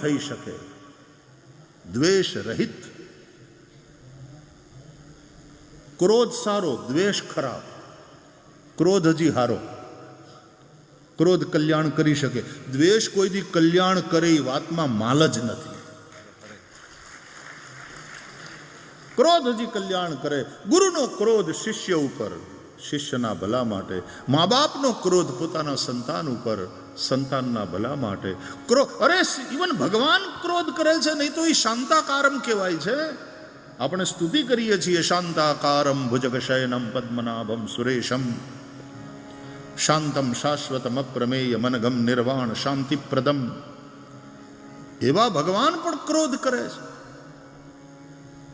થઈ શકે, દ્વેષ રહિત. ક્રોધ સારો, દ્વેષ ખરાબ. ક્રોધ હજી હારો, ક્રોધ કલ્યાણ કરી શકે. દ્વેષ કોઈ દી કલ્યાણ કરે એ વાતમાં માલ જ નથી. ક્રોધ હજી કલ્યાણ કરે. ગુરુનો ક્રોધ શિષ્ય ઉપર, શિષ્યના ભલા માટે. મા બાપનો ક્રોધ પોતાના સંતાન ઉપર, સંતાનના ભલા માટે. અરે ઇવન ભગવાન ક્રોધ કરે છે, નહીં તો એ શાંતાકારમ કહેવાય છે. આપણે સ્તુતિ કરીએ છીએ, શાંતાકારમ ભુજગશયનમ પદ્મનાભમ સુરેશમ શાંતમ શાશ્વતમ અપ્રમેય મનગમ નિર્વાણ શાંતિપ્રદમ. એવા ભગવાન પણ ક્રોધ કરે છે.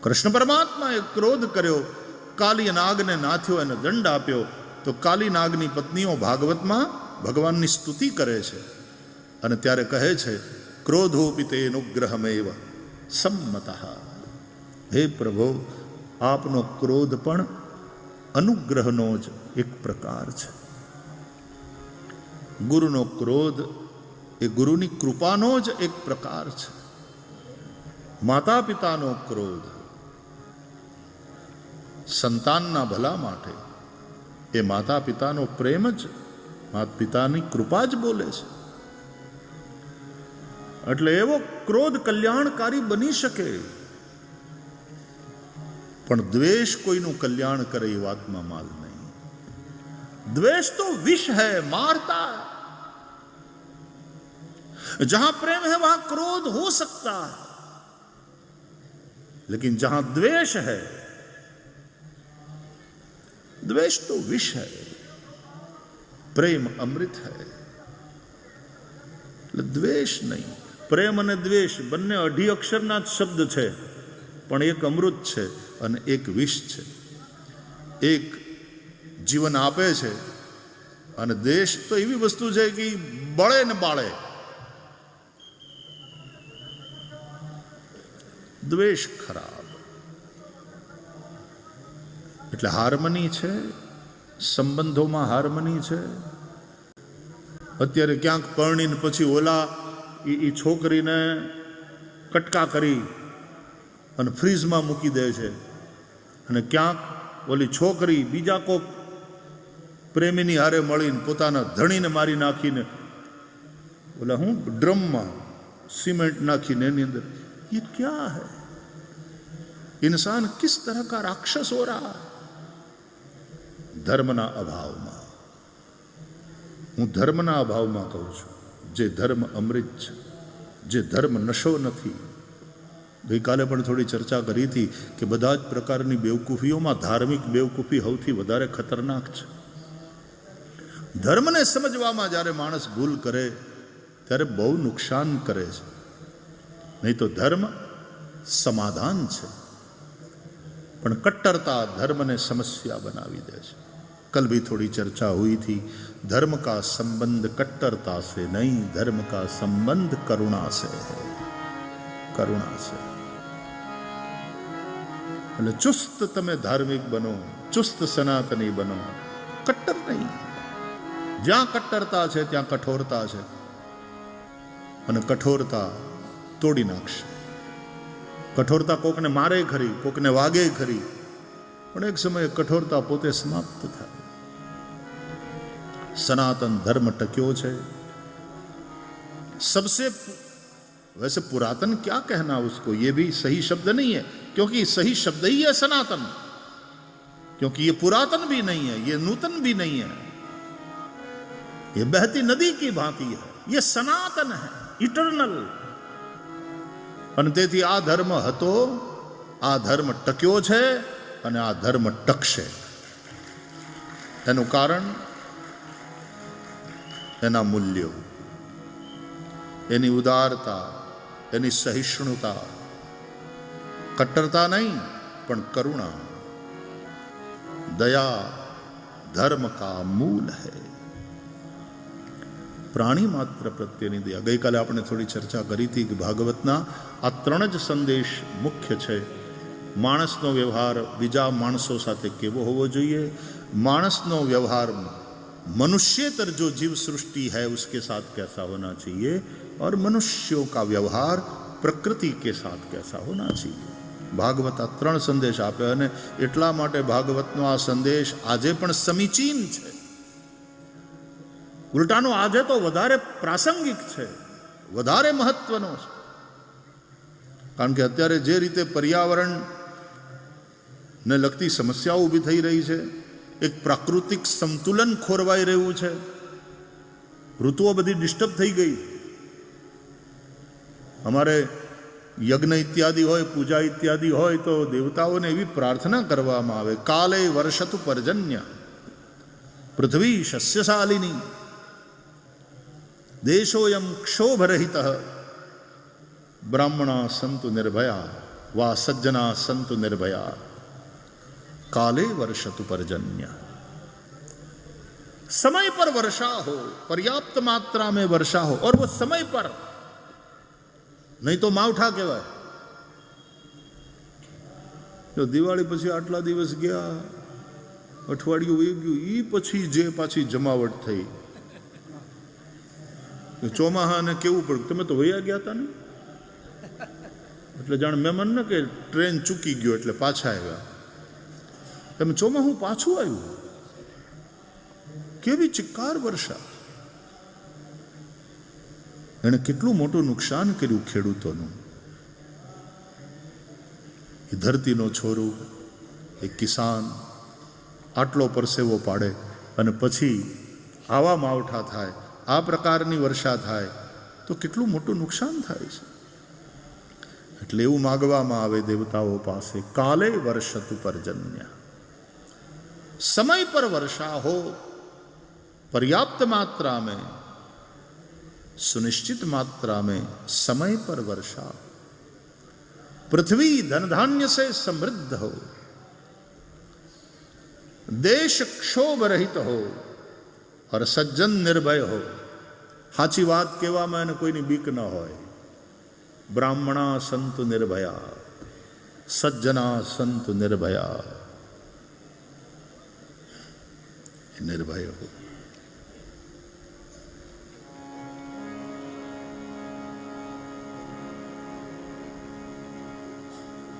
કૃષ્ણ પરમાત્માએ ક્રોધ કર્યો, કાલી નાગને નાથ્યો, એને દંડ આપ્યો. તો કાલી નાગની પત્નીઓ ભાગવતમાં ભગવાનની સ્તુતિ કરે છે અને ત્યારે કહે છે, ક્રોધોપિતે અનુગ્રહમેવ સંમતઃ. હે પ્રભુ, આપનો ક્રોધ પણ અનુગ્રહનો જ એક પ્રકાર છે. ગુરુનો ક્રોધ એ ગુરુની કૃપાનો જ એક પ્રકાર છે. માતા પિતાનો ક્રોધ સંતાનના ભલા માટે, એ માતા પિતાનો પ્રેમ જ, માતા પિતાની કૃપા જ બોલે છે. એટલે એવો ક્રોધ કલ્યાણકારી બની શકે, પણ દ્વેષ કોઈનું કલ્યાણ કરે એ વાતમાં માલ નહીં. દ્વેષ તો વિષ है, मारता है. जहां प्रेम है वहां क्रोध हो सकता है, लेकिन जहां द्वेष है, द्वेष तो विष है, प्रेम अमृत है. એટલે દ્વેષ નહીં. પ્રેમ અને દ્વેષ બંને અઢી અક્ષરના જ શબ્દ છે, પણ એક અમૃત છે અને એક વિષ છે. એક જીવન આપે છે અને દ્વેષ તો એવી વસ્તુ છે કે બળે ને બાળે. દ્વેષ ખરાબ. એટલે હાર્મની છે, સંબંધોમાં હાર્મની છે. અત્યારે ક્યાંક પરણીને પછી ઓલા એ છોકરીને કટકા કરી અને ફ્રીજમાં મૂકી દે છે, અને ક્યાંક ઓલી છોકરી બીજા કોક પ્રેમીની હારે મળીને પોતાના ધણીને મારી નાખીને ઓલા હું ડ્રમમાં સિમેન્ટ નાખીને એની અંદર. ये क्या है? इंसान किस तरह का राक्षस हो रहा है? ધર્મના અભાવમાં. હું ધર્મના અભાવમાં કહું છું. જે ધર્મ અમૃત છે, જે ધર્મ નશો નથી. ગઈકાલે પણ થોડી ચર્ચા કરી હતી કે બધા જ પ્રકારની બેવકૂફીઓમાં ધાર્મિક બેવકૂફી સૌથી વધારે ખતરનાક છે. ધર્મને સમજવામાં જ્યારે માણસ ભૂલ કરે ત્યારે બહુ નુકસાન કરે છે. નહીં તો ધર્મ સમાધાન છે, પણ कट्टरता धर्म ने समस्या बनावी दे છે. कल भी थोड़ी चर्चा हुई थी, धर्म का संबंध कट्टरता से नहीं, धर्म का संबंध करुणा से है. करुणा से. એટલે ચુસ્ત તમે ધાર્મિક બનો, ચુસ્ત સનાતની બનો, કટ્ટર નહીં. જ્યાં કટ્ટરતા છે ત્યાં કઠોરતા છે, અને કઠોરતા તોડી નાખશે. કઠોરતા કોકને મારે ખરી, કોકને વાગે ખરી, પણ એક સમયે કઠોરતા પોતે સમાપ્ત થાય. सनातन धर्म टक्यो है. सबसे वैसे पुरातन क्या कहना उसको, ये भी सही शब्द नहीं है, क्योंकि सही शब्द ही है सनातन. क्योंकि ये पुरातन भी नहीं है, ये नूतन भी नहीं है, ये बहती नदी की भांति है. ये सनातन है, इटर्नल. અને તેથી આ ધર્મ હતો, આ ધર્મ ટક્યો છે, અને આ ધર્મ ટકશે. એનું કારણ એના મૂલ્યો, એની ઉદારતા, એની સહિષ્ણુતા. કટ્ટરતા નહીં, પણ કરુણા, દયા ધર્મ કા મૂલ હૈ. પ્રાણી માત્ર પ્રત્યેની દયા. ગઈકાલે આપણે થોડી ચર્ચા કરી હતી કે ભાગવતના આ 3 જ સંદેશ મુખ્ય છે. માણસનો વ્યવહાર બીજા માણસો સાથે કેવો હોવો જોઈએ, માણસનો વ્યવહાર मनुष्यतर जो जीव सृष्टि है उसके साथ कैसा होना चाहिए, और मनुष्यों का व्यवहार प्रकृति के साथ कैसा होना चाहिए. ભાગવત આ 3 સંદેશ આપે અને એટલા માટે ભાગવતનો આ સંદેશ આજે પણ સમીચીન છે. ઉલટાનો આજે તો વધારે પ્રાસંગિક છે, વધારે મહત્વનો છે. કારણ કે અત્યારે જે રીતે પર્યાવરણને લગતી સમસ્યાઓ ઊભી થઈ રહી છે, એક પ્રાકૃતિક સંતુલન ખોરવાઈ રહ્યું છે, ઋતુઓ બધી ડિસ્ટર્બ થઈ ગઈ. અમારે યજ્ઞ ઇત્યાદિ હોય, પૂજા ઇત્યાદિ હોય તો દેવતાઓને એવી પ્રાર્થના કરવામાં આવે, કાલે વર્ષતુ પર્જન્ય પૃથ્વી શસ્યશાલિની દેશોયમ ક્ષોભરહિત બ્રાહ્મણા સંતુ નિર્ભયા વા સજ્જના સંતુ નિર્ભયા काले वर्षतु पर्जन्य. समय पर वर्षा हो, पर्याप्त मात्रा में वर्षा हो और वो समय पर, नहीं तो मावठा कहेवाय. જો દિવાળી પછી આટલા દિવસ ગયા, અઠવાડિયું વહી ગયું, એ પછી જે પાછી જમાવટ થઈ, ચોમાહાને કેવું પડ્યું, તમે તો વયા ગયા હતા ને, એટલે જાણ મહેમાન ને કે ટ્રેન ચૂકી ગયો એટલે પાછા આવ્યા. એમ ચોમાહું પાછું આવ્યું. કેવી ચિક્કાર વર્ષા! એણે કેટલું મોટું નુકસાન કર્યું ખેડૂતોનું. એ ધરતીનો છોરો, એ કિસાન આટલો પરસેવો પાડે અને પછી આવા માવઠા થાય, આ પ્રકારની વર્ષા થાય તો કેટલું મોટું નુકસાન થાય છે. એટલે એવું માગવામાં આવે દેવતાઓ પાસે, કાલે વર્ષતુ પર્જન્ય, समय पर वर्षा हो, पर्याप्त मात्रा में, सुनिश्चित मात्रा में समय पर वर्षा, पृथ्वी धन धान्य से समृद्ध हो, देश क्षोभ रहित हो और सज्जन निर्भय हो. સાચી વાત કહેવામાં એને કોઈની બીક ન હોય. બ્રાહ્મણા સંતુ નિર્ભયા, સજ્જના સંતુ નિર્ભયા, નિર્ભય હો.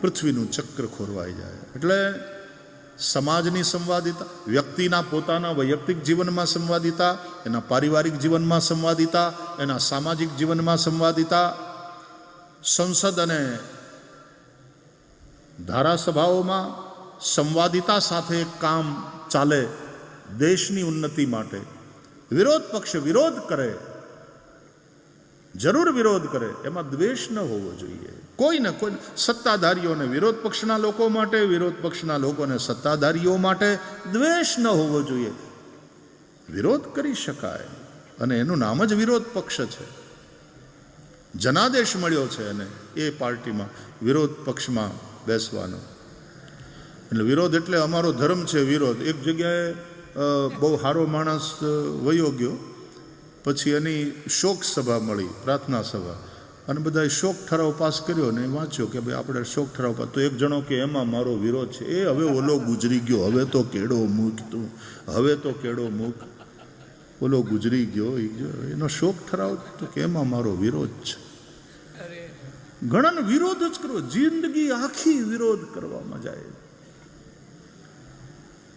પૃથ્વીનું ચક્ર ખોરવાઈ જાય એટલે સમાજની સંવાદિતા, વ્યક્તિના પોતાના વૈયક્તિક જીવનમાં સંવાદિતા, એના પારિવારિક જીવનમાં સંવાદિતા, એના સામાજિક જીવનમાં સંવાદિતા, સંસદ અને ધારાસભાઓમાં સંવાદિતા સાથે કામ ચાલે. દેશની ઉન્નતિ માટે વિરોધ પક્ષ વિરોધ કરે, જરૂર વિરોધ કરે, એમાં દ્વેષ ન હોવો જોઈએ. કોઈને કોઈ સત્તાધારીઓને વિરોધ પક્ષના લોકો માટે, વિરોધ પક્ષના લોકોને સત્તાધારીઓ માટે દ્વેષ ન હોવો જોઈએ. વિરોધ કરી શકાય અને એનું નામ જ વિરોધ પક્ષ છે. જનાદેશ મળ્યો છે અને એ પાર્ટીમાં વિરોધ પક્ષમાં બેસવાનો. એટલે વિરોધ એટલે અમારો ધર્મ છે વિરોધ. એક જગ્યાએ બહુ સારો માણસ વયો ગયો, પછી એની શોક સભા મળી, પ્રાર્થના સભા, અને બધાએ શોક ઠરાવ પાસ કર્યો ને વાંચ્યો કે ભાઈ આપણે શોક ઠરાવ પાસ. તો એક જણો કે એમાં મારો વિરોધ છે. એ હવે ઓલો ગુજરી ગયો, હવે તો કેડો મૂક તું, હવે તો કેડો મૂક, ઓલો ગુજરી ગયો, એનો શોક ઠરાવ તો કે એમાં મારો વિરોધ છે. ઘણાને વિરોધ જ કરવો, જિંદગી આખી વિરોધ કરવામાં જાય.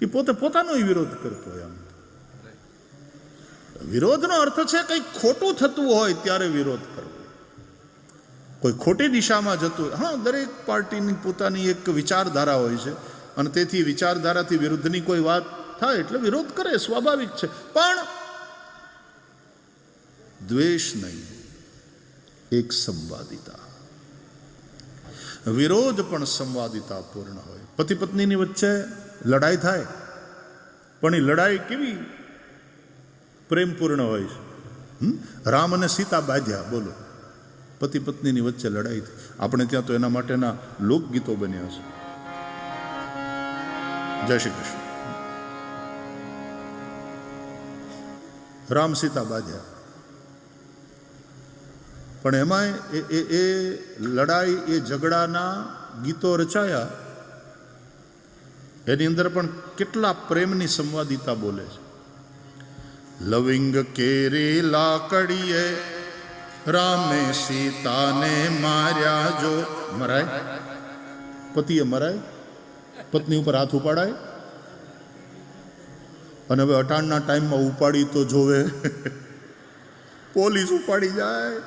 એ પોતે પોતાનો વિરોધ કરતો હોય. આમ વિરોધનો અર્થ છે કંઈક ખોટું થતું હોય ત્યારે વિરોધ કરવો, કોઈ ખોટી દિશામાં જતું. હા, દરેક પાર્ટીની પોતાની એક વિચારધારા હોય છે અને તેથી વિચારધારાથી વિરુદ્ધની કોઈ વાત થાય એટલે વિરોધ કરે, સ્વાભાવિક છે. પણ દ્વેષ નહીં, એક સંવાદિતા. વિરોધ પણ સંવાદિતા પૂર્ણ હોય. પતિ પત્નીની વચ્ચે લડાઈ થાય પણ એ લડાઈ કેવી પ્રેમપૂર્ણ હોય છે. રામ અને સીતા બાંધ્યા, બોલો, પતિ પત્નીની વચ્ચે લડાઈ થઈ. આપણે ત્યાં તો એના માટેના લોકગીતો બન્યા છે. જય શ્રી કૃષ્ણ. રામ સીતા બાંધ્યા, પણ એમાંય એ લડાઈ, એ ઝઘડાના ગીતો રચાયા, એની અંદર પણ કેટલા પ્રેમની સંવાદિતા બોલે છે. લવિંગ કેરે લાકડીએ રામે સીતાને માર્યા જો. મરાય? પતિએ મરાય? પત્ની ઉપર હાથ ઉપાડાય? અને હવે અટાણના ટાઈમમાં ઉપાડી તો જોવે, પોલીસ ઉપાડી જાય,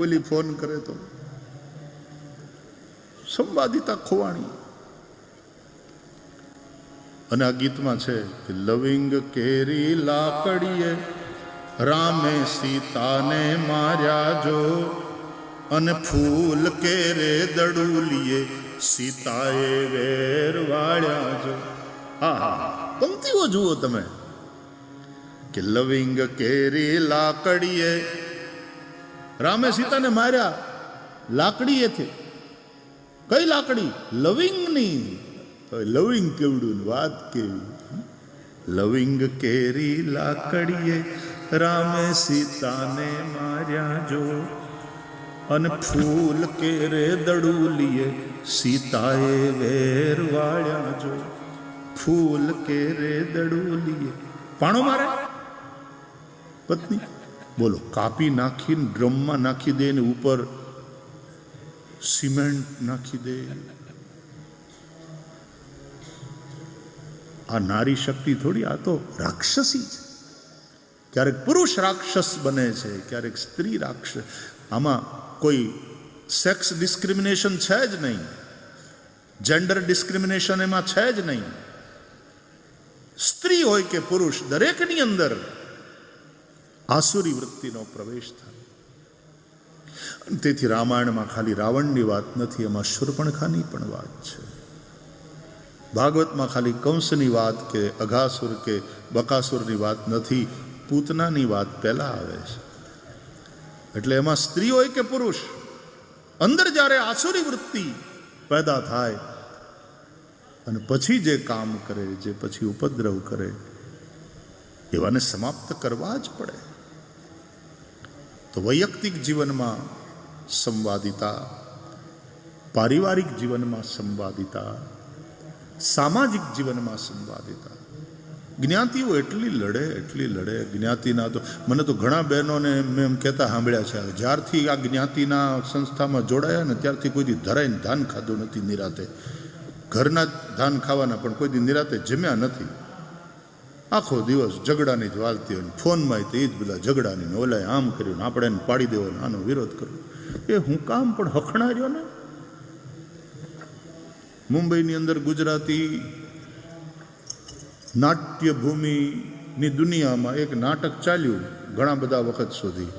ઓલી ફોન કરે તો. સંવાદિતા ખોવાણી. અને આ ગીતમાં છે કે લવિંગ કેરી લાકડીએ રામે સીતાને માર્યા જો, અને ફૂલ કેરે દડુલીએ સીતાએ વેર વાળ્યા જો. હા, પંક્તિઓ જુઓ તમે કે લવિંગ કેરી લાકડીએ રામે સીતાને માર્યા લાકડીએથી. કઈ લાકડી? લવિંગની. લવિંગ કેવડું, વાત કેવી. લવિંગ કેરી લાકડીએ રામે સીતાને માર્યા જો, અને ફૂલ કેરે દડુલીએ સીતાએ વેર વાળ્યા જો. ફૂલ કેરે દડુલીએ. પાણો મારે પત્ની? બોલો, કાપી નાખીને ડ્રમમાં નાખી દે ને ઉપર સિમેન્ટ નાખી દે. આ નારી શક્તિ થોડી, આ તો રાક્ષસી છે. ક્યારેક પુરુષ રાક્ષસ બને છે, ક્યારેક સ્ત્રી રાક્ષસ. આમાં કોઈ સેક્સ ડિસ્ક્રિમિનેશન છે જ નહીં, જેન્ડર ડિસ્ક્રિમિનેશન એમાં છે જ નહીં. સ્ત્રી હોય કે પુરુષ, દરેકની અંદર આસુરી વૃત્તિનો પ્રવેશ થાય. તેથી રામાયણમાં ખાલી રાવણની વાત નથી, એમાં શૂર્પણખાની પણ વાત છે. ભાગવતમાં ખાલી કંસની વાત કે અઘાસુર કે બકાસુરની વાત નથી, પૂતનાની વાત પહેલા આવે છે. એટલે એમાં સ્ત્રી હોય કે પુરુષ, અંદર જ્યારે આસુરી વૃત્તિ પેદા થાય અને પછી જે કામ કરે, જે પછી ઉપદ્રવ કરે, એવાને સમાપ્ત કરવા જ પડે. તો વૈયક્તિક જીવનમાં સંવાદિતા, પારિવારિક જીવનમાં સંવાદિતા, સામાજિક જીવનમાં સંવાદિતા. જ્ઞાતિઓ એટલી લડે. જ્ઞાતિના તો મને તો ઘણા બહેનોને મેં એમ કહેતા સાંભળ્યા છે, જ્યારથી આ જ્ઞાતિના સંસ્થામાં જોડાયા ને ત્યારથી કોઈ દી ધરાઈને ધાન ખાધું નથી નિરાતે. ઘરના જ ધાન ખાવાના, પણ કોઈ દી નિરાતે જમ્યા નથી. આખો દિવસ ઝઘડાની જ વાલતી હોય, ફોનમાં તો એ જ બધા ઝઘડાની, ઓલાએ આમ કર્યું, આપણે એને પાડી દેવાનો, આનો વિરોધ કરવો. એ હું કામ પણ હખણા રહ્યો ને. મુંબઈની અંદર ગુજરાતી નાટ્ય ભૂમિની દુનિયામાં એક નાટક ચાલ્યું ઘણા બધા વખત સુધી.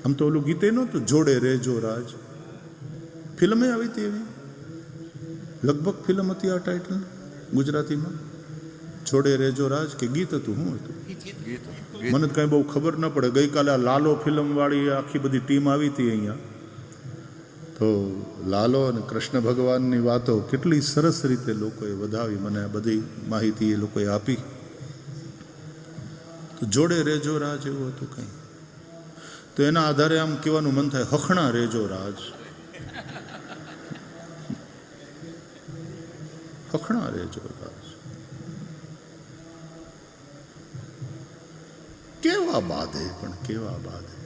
આમ તો ઓલું ગીતે નહોતું, જોડે રેજો રાજ. ફિલ્મે આવી હતી એવી, લગભગ ફિલ્મ હતી આ ટાઇટલ ગુજરાતીમાં, જોડે રેજો રાજ. કે ગીત હતું? શું હતું? મને તો કાંઈ બહુ ખબર ન પડે. ગઈકાલે આ લાલો ફિલ્મવાળી આખી બધી ટીમ આવી હતી અહીંયા, તો લાલો અને કૃષ્ણ ભગવાનની વાતો કેટલી સરસ રીતે લોકોએ વધાવી. મને બધી માહિતી એ લોકોએ આપી. તો જોડે રેજો રાજ એવું હતું કંઈ. તો એના આધારે આમ કહેવાનું મન થાય, હખણા રેજો રાજ, હખણા રેજો રાજ. કેવા બાધે, પણ કેવા બાધે.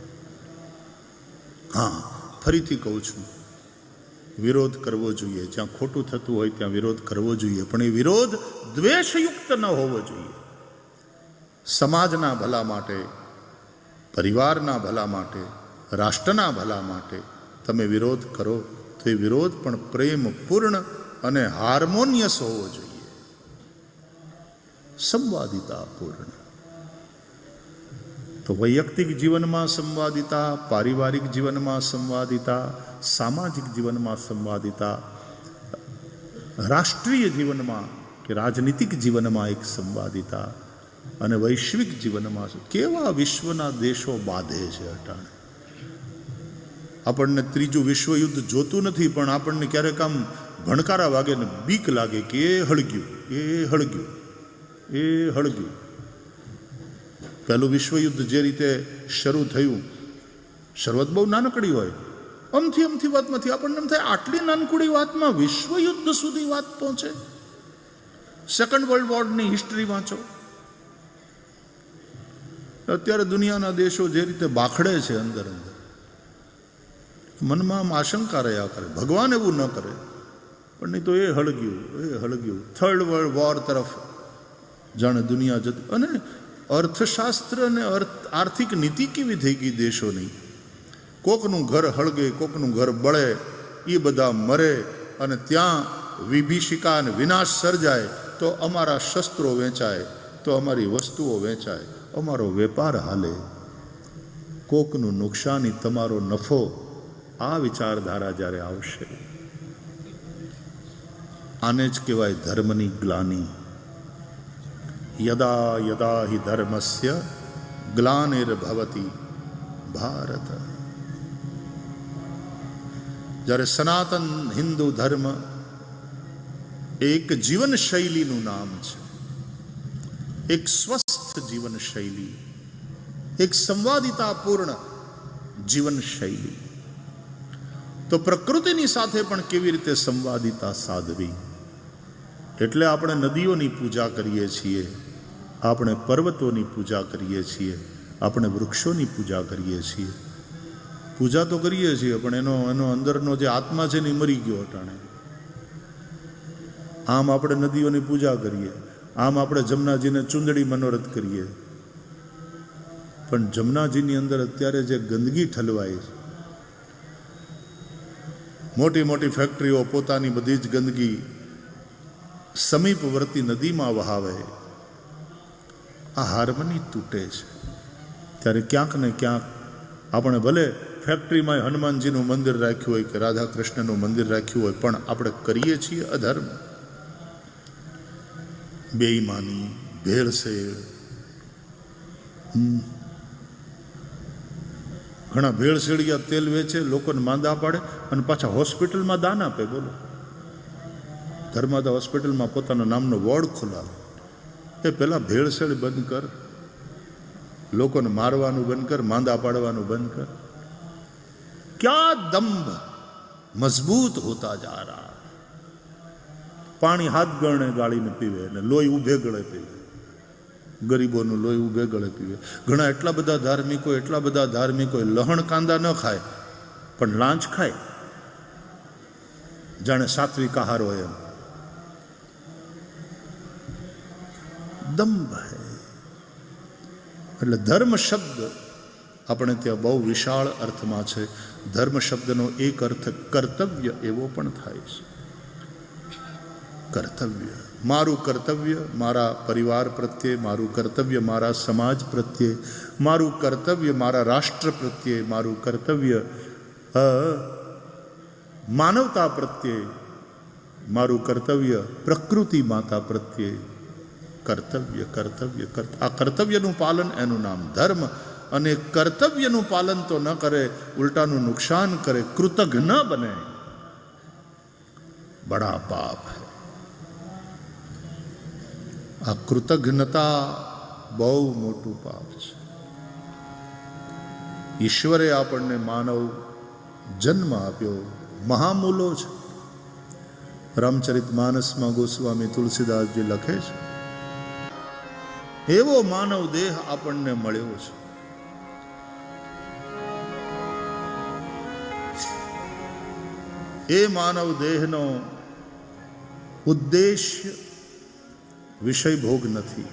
હા, ફરીથી કહું છું, વિરોધ કરવો જોઈએ. જ્યાં ખોટું થતું હોય ત્યાં વિરોધ કરવો જોઈએ, પણ એ વિરોધ દ્વેષયુક્ત ન હોવો જોઈએ. સમાજના ભલા માટે, પરિવારના ભલા માટે, રાષ્ટ્રના ભલા માટે તમે વિરોધ કરો તો એ વિરોધ પણ પ્રેમપૂર્ણ અને હાર્મોનિયસ હોવો જોઈએ, સંવાદિતાપૂર્ણ. તો વૈયક્તિક જીવનમાં સંવાદિતા, પારિવારિક જીવનમાં સંવાદિતા, સામાજિક જીવનમાં સંવાદિતા, રાષ્ટ્રીય જીવનમાં કે રાજનીતિક જીવનમાં એક સંવાદિતા, અને વૈશ્વિક જીવનમાં કેવા વિશ્વના દેશો બાંધે છે અટાણે. આપણને ત્રીજું વિશ્વયુદ્ધ જોતું નથી, પણ આપણને ક્યારેક આમ ભણકારા વાગે ને બીક લાગે કે એ હળગ્યું, એ હળગ્યું, એ હળગ્યું. પહેલું વિશ્વયુદ્ધ જે રીતે શરૂ થયું, શરૂઆત બહુ નાનકડી હોય, અમથી વાતમાંથી આપણને એમ થાય આટલી નાનકડી વાતમાં વિશ્વયુદ્ધ સુધી વાત પહોંચે. સેકન્ડ વર્લ્ડ વોરની હિસ્ટ્રી વાંચો, અત્યારે દુનિયાના દેશો જે રીતે બાખડે છે અંદર અંદર, મનમાં આમ આશંકા રહ્યા કરે, ભગવાન એવું ન કરે. પણ નહીં તો એ હળગ્યું થર્ડ વર્લ્ડ વોર તરફ જાણે દુનિયા જતી. અને અર્થશાસ્ત્ર અને આર્થિક નીતિ કેવી થઈ ગઈ દેશોની. કોકનું ઘર હળગે, કોકનું ઘર બળે, એ બધા મરે, અને ત્યાં વિભીષિકા અને વિનાશ સર્જાય તો અમારા શસ્ત્રો વેચાય, તો અમારી વસ્તુઓ વેચાય, અમારો વેપાર હાલે. કોકનું નુકસાની, તમારો નફો. આ વિચારધારા જ્યારે આવશે, આને જ કહેવાય ધર્મની ગ્લાની. યદા યદા હિ ધર્મસ્ય ગ્લાનિર્ભવતી ભારત. જ્યારે સનાતન હિન્દુ ધર્મ એક જીવનશૈલીનું નામ છે, એક સ્વસ્થ જીવનશૈલી, એક સંવાદિતાપૂર્ણ જીવનશૈલી, તો પ્રકૃતિની સાથે પણ કેવી રીતે સંવાદિતા સાધવી. એટલે આપણે નદીઓની પૂજા કરીએ છીએ, આપણે પર્વતોની પૂજા કરીએ છીએ, આપણે વૃક્ષોની પૂજા કરીએ છીએ. પૂજા તો કરીએ છીએ, પણ એનો અંદરનો જે આત્મા છે ને એ મરી ગયો અટાણે. આમ આપણે નદીઓની પૂજા કરીએ, આમ આપણે જમનાજીને ચૂંદડી મનોરથ કરીએ, પણ જમનાજીની અંદર અત્યારે જે ગંદકી ઠલવાય છે, મોટી મોટી ફેક્ટરીઓ પોતાની બધી જ ગંદકી સમીપવર્તી નદીમાં વહાવે, આ હાર્મની તૂટે છે. ત્યારે ક્યાંક ને ક્યાંક આપણે ભલે ફેક્ટરીમાં હનુમાનજીનું મંદિર રાખ્યું હોય કે રાધા કૃષ્ણનું મંદિર રાખ્યું હોય, પણ આપણે કરીએ છીએ અધર્મ, બેઈમાની, ભેળસેળ. ઘણા ભેળસેળિયા તેલ વેચે, લોકોને માંદા પાડે અને પાછા હોસ્પિટલમાં દાન આપે. બોલો, ધર્માદા હોસ્પિટલમાં પોતાના નામનો વોર્ડ ખોલાવે. એ પહેલાં ભેળસેળ બંધ કર, લોકોને મારવાનું બંધ કર, માંદા પાડવાનું બંધ કર. ક્યાં દંભ મજબૂત હોતા જા રહા. પાણી હાથ ગણે ગાળીને પીવે અને લોહી ઉભે ગળે પીવે, ગરીબોનું લોહી ઉભે ગળે પીવે. ઘણા એટલા બધા ધાર્મિકો લહણ કાંદા ન ખાય, પણ લાંચ ખાય, જાણે સાત્વિક આહાર હોય એમ. દંભ હૈ. એટલે ધર્મ શબ્દ આપણે ત્યાં બહુ વિશાળ અર્થમાં છે. ધર્મ શબ્દનો એક અર્થ કર્તવ્ય એવો પણ થાય છે. કર્તવ્ય, મારું કર્તવ્ય મારા પરિવાર પ્રત્યે, મારું કર્તવ્ય મારા સમાજ પ્રત્યે, મારું કર્તવ્ય મારા રાષ્ટ્ર પ્રત્યે, મારું કર્તવ્ય માનવતા પ્રત્યે, મારું કર્તવ્ય પ્રકૃતિ માતા પ્રત્યે. કર્તવ્ય કર્તવ્ય આ કર્તવ્યનું પાલન, એનું નામ ધર્મ. અને કર્તવ્યનું પાલન તો ન કરે, ઉલટાનું નુકસાન કરે, કૃતજ્ઞ ન બને, બડા પાપ હૈ. આ કૃતજ્ઞતા બહુ મોટું પાપ છે. ઈશ્વરે આપણને માનવ જન્મ આપ્યો, મહામૂલો છે. રામચરિત માનસમાં ગોસ્વામી તુલસીદાસજી લખે છે, એવો માનવ દેહ આપણને મળ્યો છે. એ માનવ દેહનો ઉદ્દેશ્ય વિષય ભોગ નથી.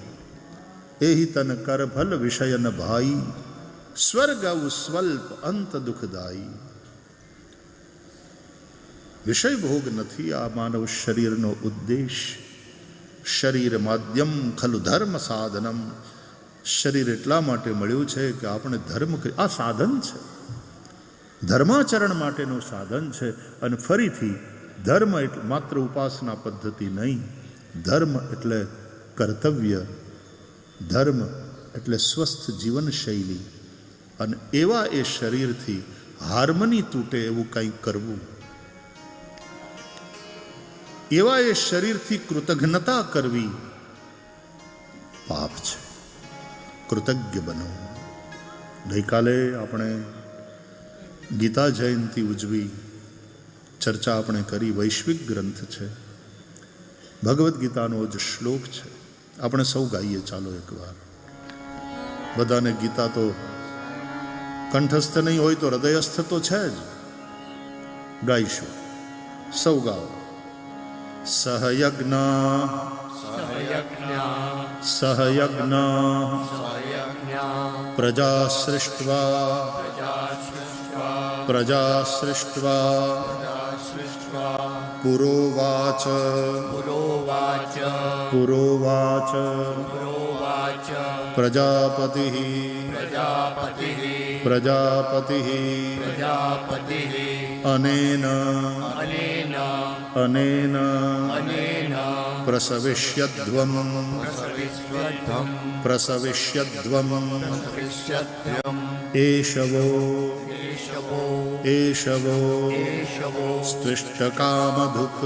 એહી તન કર ભલ વિષયન ભાઈ, સ્વર્ગ સ્વલ્પ અંત દુઃખદાયી. વિષય ભોગ નથી આ માનવ શરીરનો ઉદ્દેશ્ય. શરીર માધ્યમ ખલુ ધર્મ સાધનમ. શરીર એટલા માટે મળ્યું છે કે આપણે ધર્મ, આ સાધન છે, ધર્માચરણ માટેનું સાધન છે. અને ફરીથી ધર્મ એટલે માત્ર ઉપાસના પદ્ધતિ નહીં. ધર્મ એટલે કર્તવ્ય, ધર્મ એટલે સ્વસ્થ જીવનશૈલી. અને એવા એ શરીરથી હાર્મની તૂટે એવું કંઈક કરવું, એવા એ શરીરથી કૃતજ્ઞતા કરવી પાપ છે. કૃતજ્ઞ બનો. ગઈકાલે આપણે ગીતા જયંતિ ઉજવી, ચર્ચા આપણે કરી. વૈશ્વિક ગ્રંથ છે, ભગવદ્ ગીતાનો જ શ્લોક છે. આપણે સૌ ગાઈએ, ચાલો એકવાર. બધાને ગીતા તો કંઠસ્થ નહીં હોય તો હૃદયસ્થ તો છે જ. ગાઈશું, સૌ ગાઓ. સહયજ્ઞ પ્રજા સૃષ્ટ્વા પુરોવાચ પ્રજાપતિ અનેન પ્રસવિષ્યધ્વમ એષવો સ્ત્વિષ્ટકામધુક.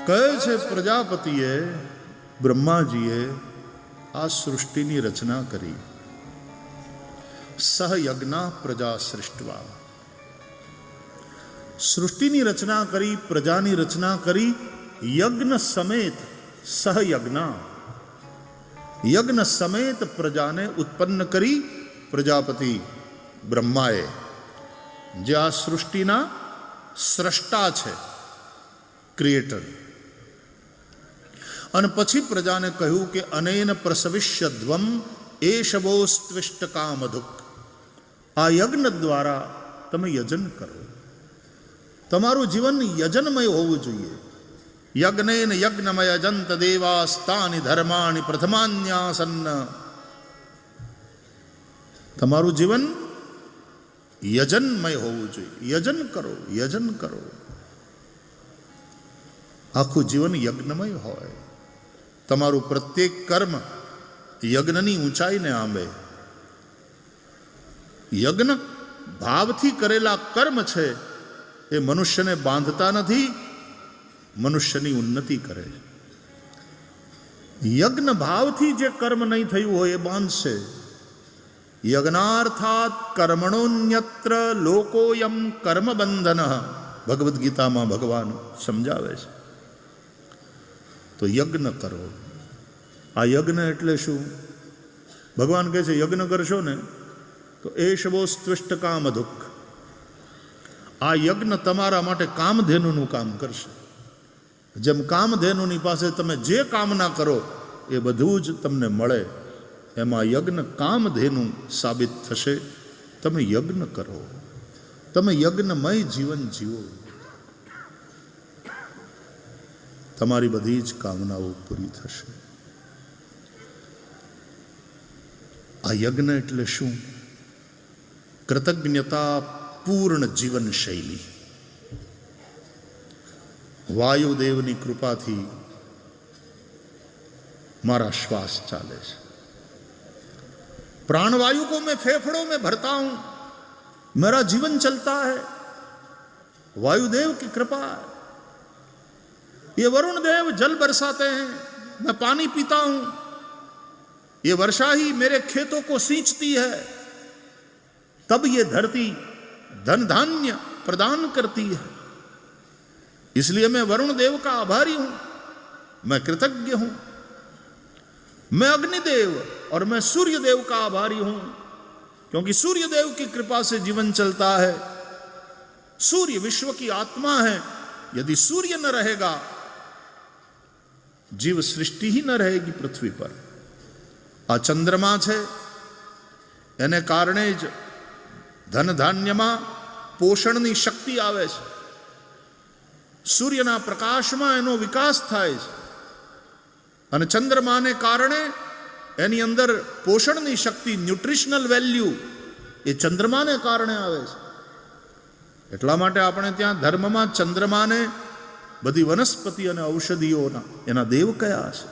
કહે છે પ્રજાપતિએ, બ્રહ્માજીએ આ સૃષ્ટિની રચના કરી. સહયજ્ઞ પ્રજા સૃષ્ટવા, સૃષ્ટિની રચના કરી, પ્રજાની રચના કરી, યજ્ઞ સમેત. સહયજ્ઞ, યજ્ઞ સમેત પ્રજાને ઉત્પન્ન કરી પ્રજાપતિ બ્રહ્માએ, જે આ સૃષ્ટિના સ્રષ્ટા છે, ક્રિએટર. અને પછી પ્રજાને કહ્યું કે અનેન પ્રસવિષ્યધ્વમ એષવો સ્ત્વિષ્ટકામધુક. આ યજ્ઞ દ્વારા તમે યજન કરો. તમારું જીવન યજનમય હોવું જોઈએ. યજ્ઞેન યજ્ઞમય જંત દેવાસ્તાની ધર્માણી પ્રથમાન્યાસન્ન. તમારું જીવન યજનમય હોવું જોઈએ. યજન કરો, યજન કરો. આખું જીવન યજ્ઞમય હોય. તમારું પ્રત્યેક કર્મ યજ્ઞની ઊંચાઈને આંબે. યજ્ઞ ભાવથી કરેલા કર્મ છે એ મનુષ્યને બાંધતા નથી, મનુષ્યની ઉન્નતિ કરે. યજ્ઞ ભાવથી જે કર્મ નહીં થયું હોય એ બાંધશે. યજ્ઞાર્થાત કર્મણોન્યત્ર લોકોયમ કર્મબંધન. ભગવદ્ ગીતામાં ભગવાન સમજાવે છે. તો યજ્ઞ કરો. આ યજ્ઞ એટલે શું? ભગવાન કહે છે યજ્ઞ કરશો ને તો એષવો સ્ત્વિષ્ટકામધુક. આ યજ્ઞ તમારા માટે કામધેનુનું કામ કરશે. જેમ કામધેનુની પાસે તમે જે કામના કરો એ બધું જ તમને મળે, એમાં યજ્ઞ કામધેનુ સાબિત થશે. તમે યજ્ઞ કરો, તમે યજ્ઞમય જીવન જીવો. તમારી બધી જ કામનાઓ પૂરી થશે. આ યજ્ઞ એટલે શું? કૃતજ્ઞતા પૂર્ણ જીવન શૈલી. વાયુદેવની કૃપાથી મારા શ્વાસ ચાલે છે. प्राणवायु को मैं फेफड़ों में भरता हूं, मेरा जीवन चलता है. वायुदेव की कृपा है. ये वरुण देव जल बरसाते हैं, मैं पानी पीता हूं. ये वर्षा ही मेरे खेतों को सींचती है, तब ये धरती धन धान्य प्रदान करती है. इसलिए मैं वरुण देव का आभारी हूं, मैं कृतज्ञ हूं. मैं अग्निदेव और मैं सूर्य देव का आभारी हूं, क्योंकि सूर्य देव की कृपा से जीवन चलता है. सूर्य विश्व की आत्मा है. यदि सूर्य न रहेगा, जीव सृष्टि ही न रहेगी पृथ्वी पर. आ चंद्रमा है, एने कारणे ज धन धान्यमा पोषणनी शक्ति आवे छे. सूर्यना प्रकाशमां एनो विकास थाय छे અને ચંદ્રમાને કારણે એની અંદર પોષણની શક્તિ, ન્યુટ્રિશનલ વેલ્યુ એ ચંદ્રમાને કારણે આવે છે. એટલા માટે આપણે ત્યાં ધર્મમાં ચંદ્રમાને બધી વનસ્પતિ અને ઔષધિઓના એના દેવ કયા છે.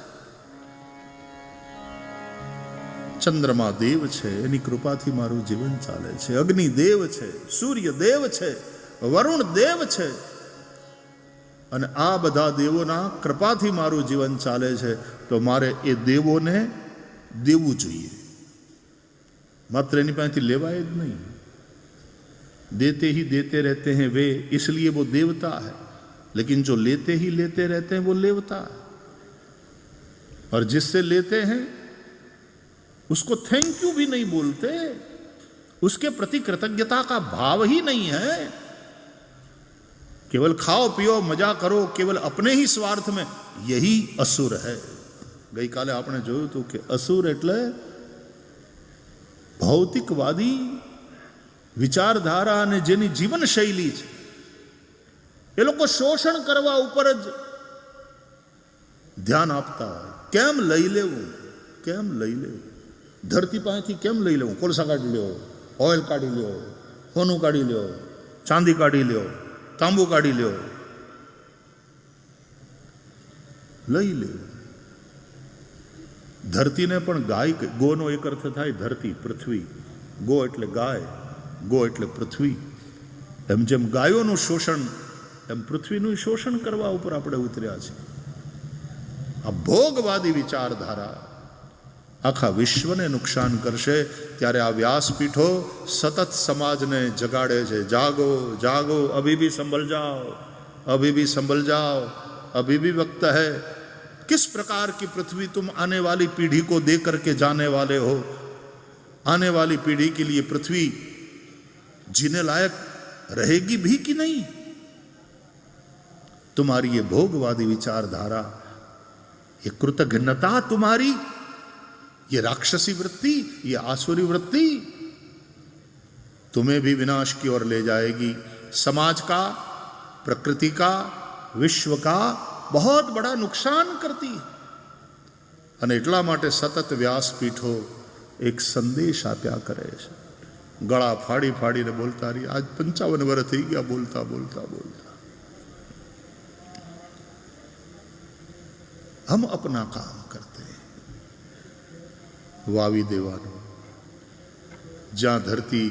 ચંદ્રમા દેવ છે, એની કૃપાથી મારું જીવન ચાલે છે. અગ્નિ દેવ છે, સૂર્ય દેવ છે, વરુણ દેવ છે, અને આ બધા દેવોના કૃપાથી મારું જીવન ચાલે છે. તો મારે એ દેવોને દેવું જોઈએ, માત્ર એની પાસેથી લેવાય જ નહીં. देते ही देते रहते हैं वे, इसलिए वो देवता है. लेकिन जो लेते ही लेते रहते हैं वो लेवता है. और जिससे लेते हैं उसको थैंक यू भी नहीं बोलते, उसके प्रति कृतज्ञता का भाव ही नहीं है। केवल खाओ पियो मजा करो, केवल अपने ही स्वार्थ में, यही असुर है। गई काले आपने જોયું હતું કે અસુર એટલે ભૌતિકવાદી વિચારધારા અને જેની જીવન શૈલી છે, એ લોકો શોષણ કરવા ઉપર જ ધ્યાન આપતા હોય। કેમ લઈ લેવું, કેમ લઈ લેવું, ધરતી પાસેથી કેમ લઈ લેવું, કોલસા કાઢી લ્યો, ઓઇલ કાઢી લ્યો, સોનું કાઢી લ્યો, ચાંદી કાઢી લ્યો, તાંબુ કાઢી લ્યો, લઈ લેવું। ધરતીને પણ ગાય, ગોનો એક અર્થ થાય ધરતી, પૃથ્વી, ગો એટલે ગાય, ગો એટલે પૃથ્વી। એમ જેમ ગાયોનું શોષણ, એમ પૃથ્વીનું શોષણ કરવા ઉપર આપણે ઉતર્યા છીએ। આ ભોગવાદી વિચારધારા આખા વિશ્વને નુકસાન કરશે। ત્યારે આ વ્યાસપીઠો સતત સમાજને જગાડે છે, જાગો જાગો, અભી ભી સંભલ જાઓ, अभी भी संभल जाओ, अभी भी वक्त है। किस प्रकार की पृथ्वी तुम आने वाली पीढ़ी को दे करके जाने वाले हो? आने वाली पीढ़ी के लिए पृथ्वी जीने लायक रहेगी भी कि नहीं? तुम्हारी ये भोगवादी विचारधारा, ये कृतघ्नता तुम्हारी, ये राक्षसी वृत्ति, ये आसुरी वृत्ति तुम्हें भी विनाश की ओर ले जाएगी। समाज का, प्रकृति का, विश्व का बहुत बड़ा नुकसान करती है। અને એટલા માટે સતત વ્યાસપીઠો એક સંદેશ આપ્યા કરે છે। ગળા ફાડી ફાડીને બોલતા રહી, આજ 55 વર્ષ થઈ ગયા બોલતા બોલતા બોલતા। हम अपना काम करते हैं, वावी देवानो, જ્યાં ધરતી